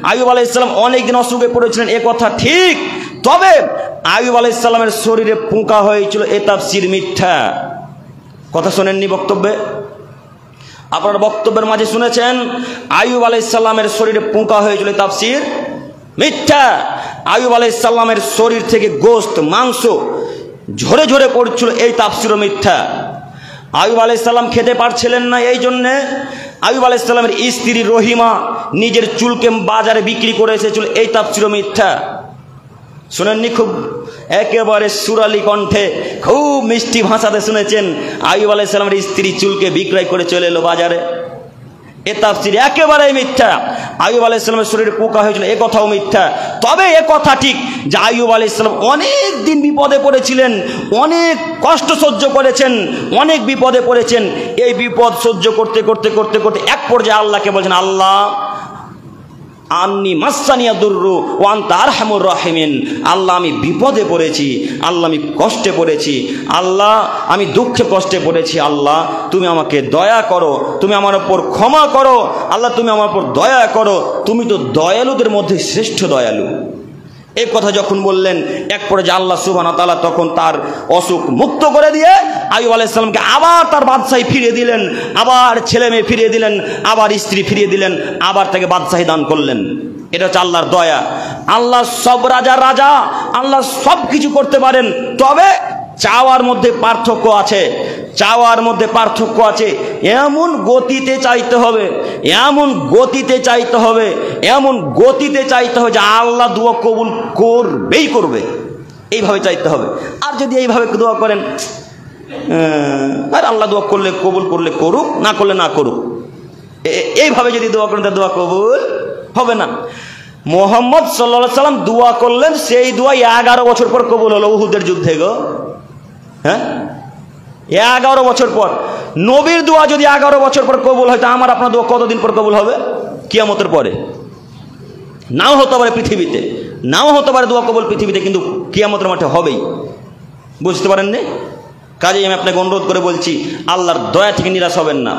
আইয়ুব আলাইহিস সালাম অনেক দিন অসুখে পড়েছিলেন, এ কথা ঠিক। তবে আইয়ুব আলাইহিস সালামের শরীরে পোকা হয়েছিল, এ তাফসীর মিথ্যা। কথা শোনেননি বক্তব্যে? আপনার বক্তব্যের মাঝে শুনেছেন আইয়ুব আলাইহিস সালামের শরীরে পোকা হয়েছিল, এ তাফসীর মিথ্যা। আইয়ুব আলাইহিস সালামের শরীর থেকে গোশত মাংস ঝরে ঝরে পড়ছিল, এই তাফসীরও মিথ্যা। আইয়ুব আলাইহিস সালাম খেতে পারছিলেন না, এই জন্যে আইয়ুব আলাইহিস সালামের স্ত্রী রহিমা নিজের চুলকে বাজারে বিক্রি করে এসেছিল, এই তাফসীরও মিথ্যা। শুনেননি? খুব একেবারে সুরালি কণ্ঠে খুব মিষ্টি ভাষাতে শুনেছেন আইয়ুব আলাইহিস সালামের স্ত্রী চুলকে বিক্রয় করে চলে এলো বাজারে, এ তাফসীর একেবারেই মিথ্যা। আইয়ুব আলাইহিস সালামের শরীরে পোকা হয়েছিল, এ কথাও মিথ্যা। তবে এ কথা ঠিক যে আইয়ুব আলাইহিস সালাম অনেক দিন বিপদে পড়েছিলেন, অনেক কষ্ট সহ্য করেছেন, অনেক বিপদে পড়েছেন। এই বিপদ সহ্য করতে করতে করতে করতে এক পর্যায়ে আল্লাহকে বলছেন, আল্লাহ আন্নি মাসানিয়া দুররু ওয়া আনতা আরহামুর রাহিমিন। আল্লাহ আমি বিপদে পড়েছি, আল্লাহ আমি কষ্টে পড়েছি, আল্লাহ আমি দুঃখে কষ্টে পড়েছি, আল্লাহ তুমি আমাকে দয়া করো, তুমি আমার উপর ক্ষমা করো, আল্লাহ তুমি আমার উপর দয়া করো, তুমি তো দয়ালুদের মধ্যে শ্রেষ্ঠ দয়ালু। এই কথা যখন বললেন, এক পর্যায়ে আল্লাহ সুবহানাহু ওয়া তাআলা তখন তার অসুখ মুক্ত করে দিয়ে আইয়ুব আলাইহিস সালামকে আবার তার বাদশাহী ফিরিয়ে দিলেন, আবার ছেলে মেয়ে ফিরিয়ে দিলেন, আবার স্ত্রী ফিরিয়ে দিলেন, আবার তাকে বাদশাহী দান করলেন। এটা হচ্ছে আল্লাহর দয়া। আল্লাহ সব রাজার রাজা, আল্লাহ সব কিছু করতে পারেন, তবে চাওয়ার মধ্যে পার্থক্য আছে, চাওয়ার মধ্যে পার্থক্য আছে। এমন গতিতে চাইতে হবে, এমন গতিতে চাইতে হবে, এমন গতিতে চাইতে হবে যে আল্লাহ দোয়া কবুল করবেই করবে, এইভাবে চাইতে হবে। আর যদি এইভাবে দোয়া করেন, আর আল্লাহ দোয়া করলে কবুল করলে করুক, না করলে না করুক, এইভাবে যদি দোয়া করেন তার দোয়া কবুল হবে না। মুহাম্মদ সাল্লাল্লাহু আলাইহি সাল্লাম দোয়া করলেন, সেই দোয়া 11 বছর পর কবুল হলো উহুদের যুদ্ধে গো। হ্যাঁ, 11 বছর পর। নবীর দোয়া যদি 11 বছর পর কবুল হয়, তা আমার আপনার দোয়া কতদিন পর কবুল হবে? কিয়ামতের পরে। নাও হতে পারে পৃথিবীতে, নাও হতে পারে দোয়া কবুল পৃথিবীতে, কিন্তু কিয়ামতের মাঠে হবেই। বুঝতে পারেননি? কাজেই আমি আপনাকে অনুরোধ করে বলছি, আল্লাহর দয়া থেকে নিরাশ হবেন না।